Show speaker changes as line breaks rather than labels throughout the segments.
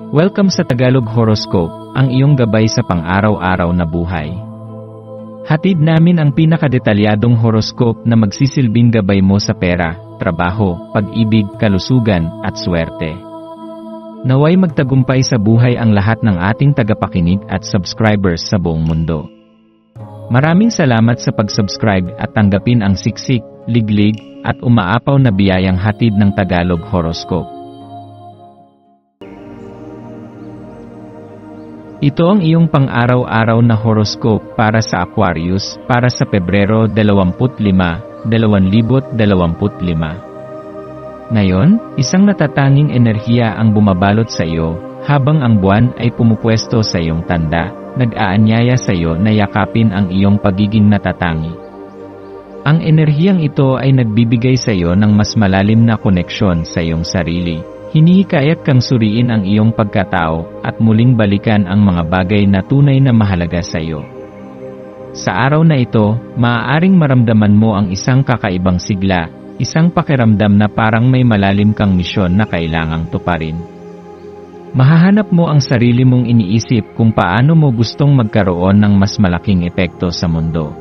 Welcome sa Tagalog Horoscope, ang iyong gabay sa pang-araw-araw na buhay. Hatid namin ang pinakadetalyadong horoscope na magsisilbing gabay mo sa pera, trabaho, pag-ibig, kalusugan, at swerte. Naway magtagumpay sa buhay ang lahat ng ating tagapakinig at subscribers sa buong mundo. Maraming salamat sa pag-subscribe at tanggapin ang siksik, liglig, at umaapaw na biyayang hatid ng Tagalog Horoscope. Ito ang iyong pang-araw-araw na horoscope para sa Aquarius para sa Pebrero 25, 2025. Ngayon, isang natatanging enerhiya ang bumabalot sa iyo, habang ang buwan ay pumupwesto sa iyong tanda, nag-aanyaya sa iyo na yakapin ang iyong pagiging natatangi. Ang enerhiyang ito ay nagbibigay sa iyo ng mas malalim na koneksyon sa iyong sarili. Hinihikayat kang suriin ang iyong pagkatao at muling balikan ang mga bagay na tunay na mahalaga sa iyo. Sa araw na ito, maaaring maramdaman mo ang isang kakaibang sigla, isang pakiramdam na parang may malalim kang misyon na kailangang tuparin. Mahahanap mo ang sarili mong iniisip kung paano mo gustong magkaroon ng mas malaking epekto sa mundo.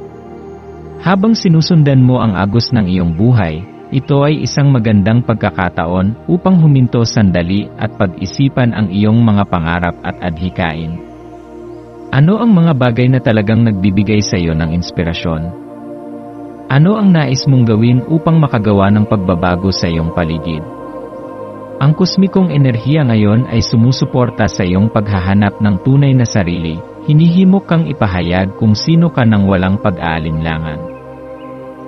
Habang sinusundan mo ang agos ng iyong buhay, ito ay isang magandang pagkakataon upang huminto sandali at pag-isipan ang iyong mga pangarap at adhikain. Ano ang mga bagay na talagang nagbibigay sa iyo ng inspirasyon? Ano ang nais mong gawin upang makagawa ng pagbabago sa iyong paligid? Ang kosmikong enerhiya ngayon ay sumusuporta sa iyong paghahanap ng tunay na sarili. Hinihimok kang ipahayag kung sino ka nang walang pag-aalinlangan.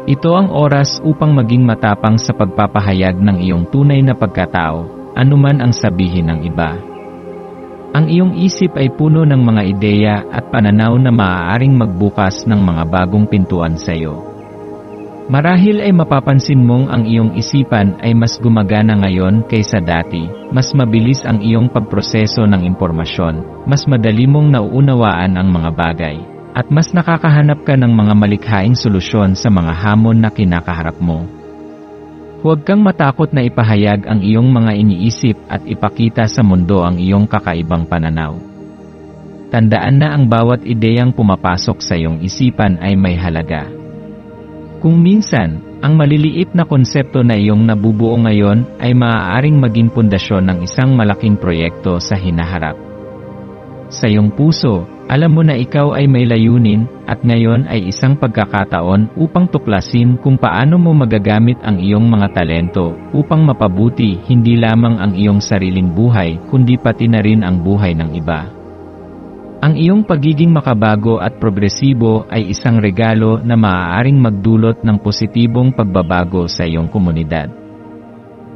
Ito ang oras upang maging matapang sa pagpapahayag ng iyong tunay na pagkatao, anuman ang sabihin ng iba. Ang iyong isip ay puno ng mga ideya at pananaw na maaaring magbukas ng mga bagong pintuan sa iyo. Marahil ay mapapansin mong ang iyong isipan ay mas gumagana ngayon kaysa dati, mas mabilis ang iyong pagproseso ng impormasyon, mas madali mong nauunawaan ang mga bagay, at mas nakakahanap ka ng mga malikhaing solusyon sa mga hamon na kinakaharap mo. Huwag kang matakot na ipahayag ang iyong mga iniisip at ipakita sa mundo ang iyong kakaibang pananaw. Tandaan na ang bawat ideyang pumapasok sa iyong isipan ay may halaga. Kung minsan, ang maliliit na konsepto na iyong nabubuo ngayon ay maaaring maging pundasyon ng isang malaking proyekto sa hinaharap. Sa iyong puso, alam mo na ikaw ay may layunin, at ngayon ay isang pagkakataon upang tuklasin kung paano mo magagamit ang iyong mga talento upang mapabuti hindi lamang ang iyong sariling buhay kundi pati na rin ang buhay ng iba. Ang iyong pagiging makabago at progresibo ay isang regalo na maaaring magdulot ng positibong pagbabago sa iyong komunidad.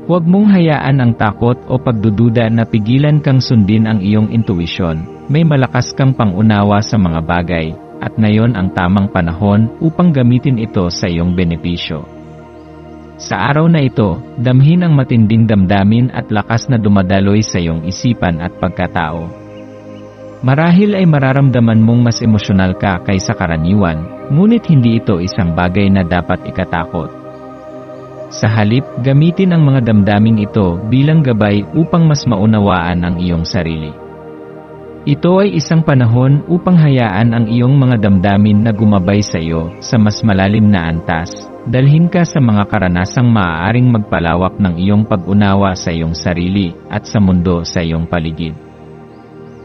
Huwag mong hayaan ang takot o pagdududa na pigilan kang sundin ang iyong intuwisyon. May malakas kang pangunawa sa mga bagay, at ngayon ang tamang panahon upang gamitin ito sa iyong benepisyo. Sa araw na ito, damhin ang matinding damdamin at lakas na dumadaloy sa iyong isipan at pagkatao. Marahil ay mararamdaman mong mas emosyonal ka kaysa karaniwan, ngunit hindi ito isang bagay na dapat ikatakot. Sa halip, gamitin ang mga damdaming ito bilang gabay upang mas maunawaan ang iyong sarili. Ito ay isang panahon upang hayaan ang iyong mga damdamin na gumabay sa iyo sa mas malalim na antas. Dalhin ka sa mga karanasang maaaring magpalawak ng iyong pag-unawa sa iyong sarili at sa mundo sa iyong paligid.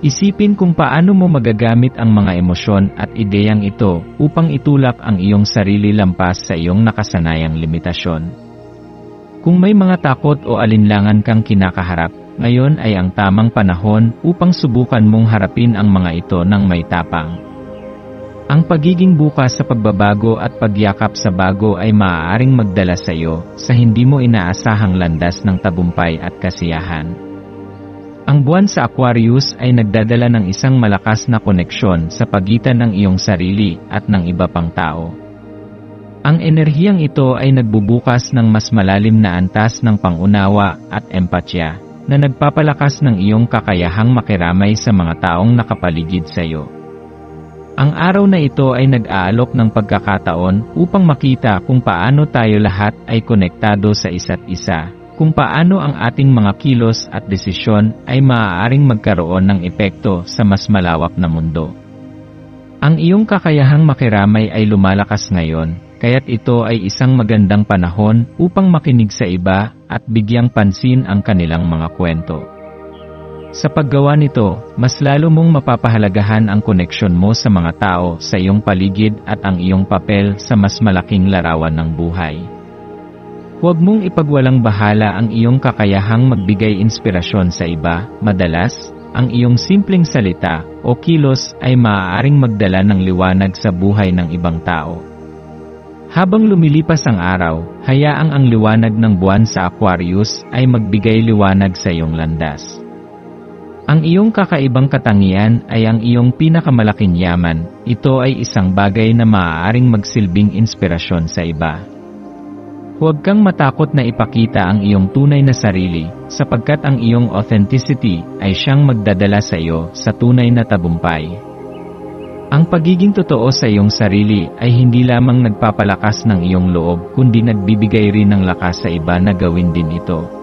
Isipin kung paano mo magagamit ang mga emosyon at ideyang ito upang itulak ang iyong sarili lampas sa iyong nakasanayang limitasyon. Kung may mga takot o alinlangan kang kinakaharap, ngayon ay ang tamang panahon upang subukan mong harapin ang mga ito ng may tapang. Ang pagiging bukas sa pagbabago at pagyakap sa bago ay maaaring magdala sa iyo sa hindi mo inaasahang landas ng tagumpay at kasiyahan. Ang buwan sa Aquarius ay nagdadala ng isang malakas na koneksyon sa pagitan ng iyong sarili at ng iba pang tao. Ang enerhiyang ito ay nagbubukas ng mas malalim na antas ng pangunawa at empatya, na nagpapalakas ng iyong kakayahang makiramay sa mga taong nakapaligid sa iyo. Ang araw na ito ay nag-aalok ng pagkakataon upang makita kung paano tayo lahat ay konektado sa isa't isa, kung paano ang ating mga kilos at desisyon ay maaaring magkaroon ng epekto sa mas malawak na mundo. Ang iyong kakayahang makiramay ay lumalakas ngayon, kaya't ito ay isang magandang panahon upang makinig sa iba at bigyang pansin ang kanilang mga kwento. Sa paggawa nito, mas lalo mong mapapahalagahan ang koneksyon mo sa mga tao sa iyong paligid at ang iyong papel sa mas malaking larawan ng buhay. Huwag mong ipagwalang bahala ang iyong kakayahang magbigay inspirasyon sa iba. Madalas, ang iyong simpleng salita o kilos ay maaaring magdala ng liwanag sa buhay ng ibang tao. Habang lumilipas ang araw, hayaang ang liwanag ng buwan sa Aquarius ay magbigay liwanag sa iyong landas. Ang iyong kakaibang katangian ay ang iyong pinakamalaking yaman. Ito ay isang bagay na maaaring magsilbing inspirasyon sa iba. Huwag kang matakot na ipakita ang iyong tunay na sarili, sapagkat ang iyong authenticity ay siyang magdadala sa iyo sa tunay na tagumpay. Ang pagiging totoo sa iyong sarili ay hindi lamang nagpapalakas ng iyong loob, kundi nagbibigay rin ng lakas sa iba na gawin din ito.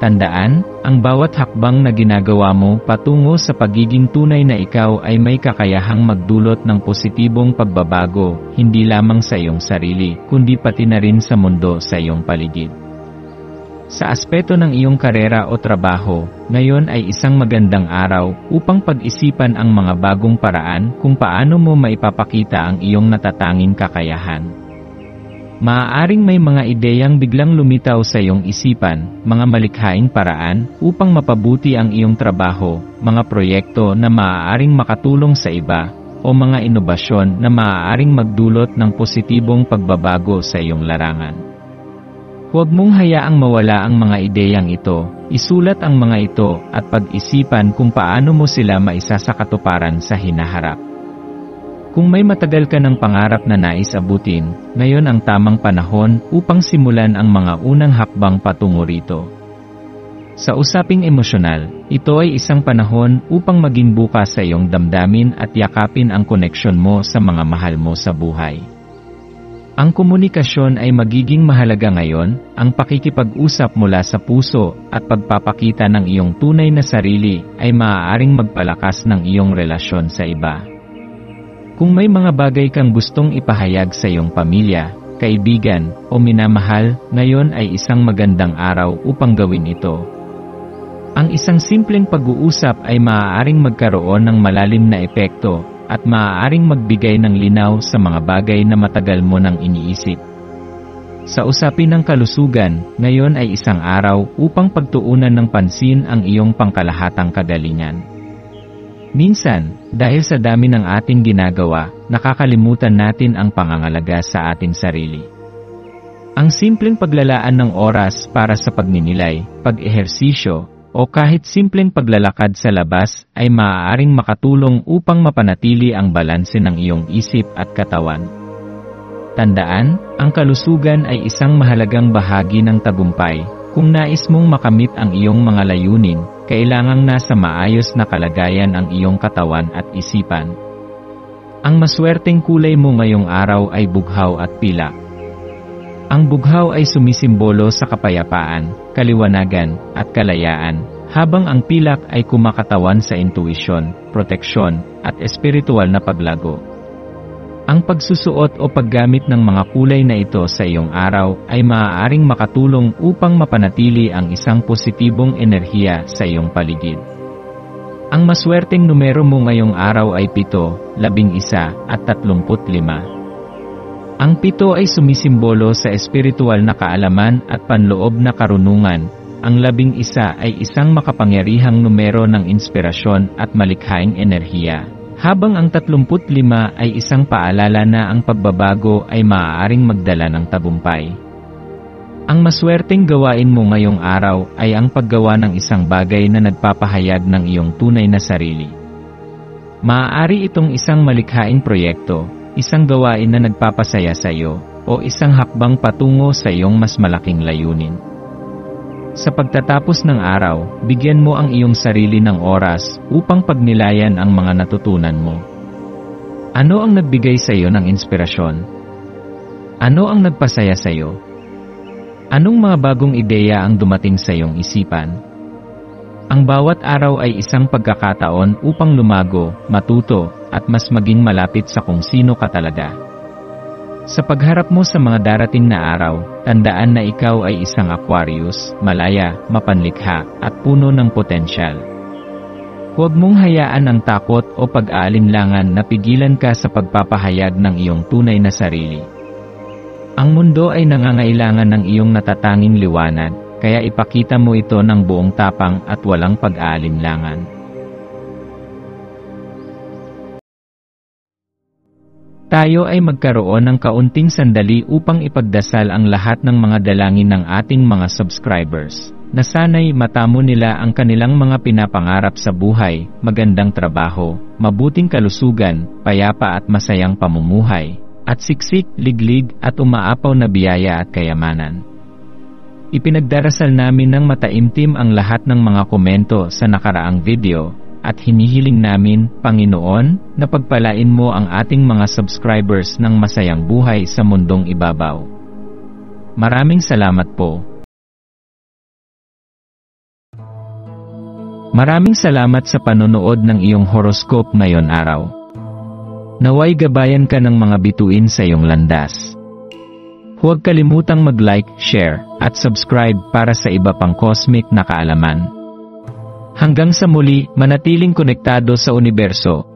Tandaan, ang bawat hakbang na ginagawa mo patungo sa pagiging tunay na ikaw ay may kakayahang magdulot ng positibong pagbabago, hindi lamang sa iyong sarili, kundi pati na rin sa mundo sa iyong paligid. Sa aspeto ng iyong karera o trabaho, ngayon ay isang magandang araw upang pag-isipan ang mga bagong paraan kung paano mo maipapakita ang iyong natatanging kakayahan. Maaaring may mga ideyang biglang lumitaw sa iyong isipan, mga malikhaing paraan upang mapabuti ang iyong trabaho, mga proyekto na maaaring makatulong sa iba, o mga inobasyon na maaaring magdulot ng positibong pagbabago sa iyong larangan. Huwag mong hayaang mawala ang mga ideyang ito, isulat ang mga ito at pag-isipan kung paano mo sila maisasakatuparan sa hinaharap. Kung may matagal ka ng pangarap na nais abutin, ngayon ang tamang panahon upang simulan ang mga unang hakbang patungo rito. Sa usaping emosyonal, ito ay isang panahon upang maging bukas sa iyong damdamin at yakapin ang koneksyon mo sa mga mahal mo sa buhay. Ang komunikasyon ay magiging mahalaga ngayon, ang pakikipag-usap mula sa puso at pagpapakita ng iyong tunay na sarili ay maaaring magpalakas ng iyong relasyon sa iba. Kung may mga bagay kang gustong ipahayag sa iyong pamilya, kaibigan, o minamahal, ngayon ay isang magandang araw upang gawin ito. Ang isang simpleng pag-uusap ay maaaring magkaroon ng malalim na epekto at maaaring magbigay ng linaw sa mga bagay na matagal mo nang iniisip. Sa usapin ng kalusugan, ngayon ay isang araw upang pagtuunan ng pansin ang iyong pangkalahatang kagalingan. Minsan, dahil sa dami ng ating ginagawa, nakakalimutan natin ang pangangalaga sa ating sarili. Ang simpleng paglalaan ng oras para sa pagninilay, pag-ehersisyo, o kahit simpleng paglalakad sa labas ay maaaring makatulong upang mapanatili ang balanse ng iyong isip at katawan. Tandaan, ang kalusugan ay isang mahalagang bahagi ng tagumpay. Kung nais mong makamit ang iyong mga layunin, kailangang nasa maayos na kalagayan ang iyong katawan at isipan. Ang maswerteng kulay mo ngayong araw ay bughaw at pilak. Ang bughaw ay sumisimbolo sa kapayapaan, kaliwanagan, at kalayaan, habang ang pilak ay kumakatawan sa intuisyon, proteksyon, at espiritual na paglago. Ang pagsusuot o paggamit ng mga kulay na ito sa iyong araw ay maaaring makatulong upang mapanatili ang isang positibong enerhiya sa iyong paligid. Ang maswerteng numero mo ngayong araw ay 7, 11, at 35. Ang 7 ay sumisimbolo sa espiritual na kaalaman at panloob na karunungan. Ang 11 ay isang makapangyarihang numero ng inspirasyon at malikhaing enerhiya. Habang ang 35 ay isang paalala na ang pagbabago ay maaaring magdala ng tagumpay. Ang maswerteng gawain mo ngayong araw ay ang paggawa ng isang bagay na nagpapahayag ng iyong tunay na sarili. Maaari itong isang malikhaing proyekto, isang gawain na nagpapasaya sa iyo, o isang hakbang patungo sa iyong mas malaking layunin. Sa pagtatapos ng araw, bigyan mo ang iyong sarili ng oras upang pagnilayan ang mga natutunan mo. Ano ang nagbigay sa iyo ng inspirasyon? Ano ang nagpasaya sa iyo? Anong mga bagong ideya ang dumating sa iyong isipan? Ang bawat araw ay isang pagkakataon upang lumago, matuto, at mas maging malapit sa kung sino ka talaga. Sa pagharap mo sa mga darating na araw, tandaan na ikaw ay isang Aquarius, malaya, mapanlikha, at puno ng potensyal. Huwag mong hayaan ang takot o pag-aalinlangan na pigilan ka sa pagpapahayag ng iyong tunay na sarili. Ang mundo ay nangangailangan ng iyong natatanging liwanag, kaya ipakita mo ito ng buong tapang at walang pag-aalinlangan. Tayo ay magkaroon ng kaunting sandali upang ipagdasal ang lahat ng mga dalangin ng ating mga subscribers, na sana'y matamo nila ang kanilang mga pinapangarap sa buhay, magandang trabaho, mabuting kalusugan, payapa at masayang pamumuhay, at siksik, liglig, at umaapaw na biyaya at kayamanan. Ipinagdarasal namin ng mataimtim ang lahat ng mga komento sa nakaraang video, at hinihiling namin, Panginoon, na pagpalain mo ang ating mga subscribers ng masayang buhay sa mundong ibabaw. Maraming salamat po. Maraming salamat sa panonood ng iyong horoscope ngayon araw. Naway gabayan ka ng mga bituin sa iyong landas. Huwag kalimutang mag-like, share, at subscribe para sa iba pang cosmic na kaalaman. Hanggang sa muli, manatiling konektado sa universo